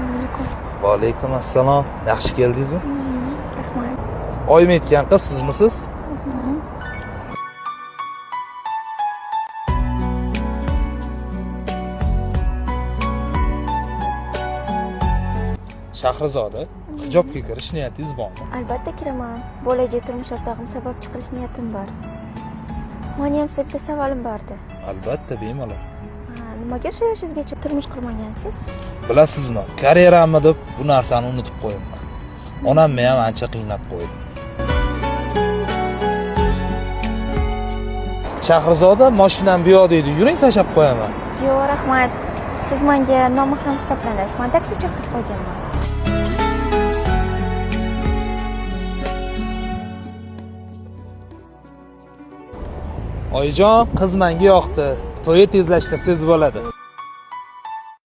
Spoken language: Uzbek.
Assalomu alaykum. Va alaykum assalom. Yaxshi keldingizmi? Rahmat. Oyim aytgan qiz sizmisiz? Shahrizoda, hijobga kirish niyatingiz bormi? Albatta kiraman. Bo'lajak turmush o'rtog'im sababchi qilish niyatim bor. Meni ham sizga savolim bordi. Albatta, bemalol. Nimaga shu yoshingizgacha turmush qurmagansiz? Bilasizmi, karyeramni deb bu narsani unutib qo'yibman. Onamni ham ancha qiynab qo'ydi. Shahrizoda, mashinam bu yoqda edi. Yuring tashab qo'yaman. Yo'q, rahmat. Siz menga nomahram hisoblanasiz. Men taksi chaqirib qo'yganman. Oyijon, qiz menga yoqdi. To'yi tezlashtirsangiz bo'ladi.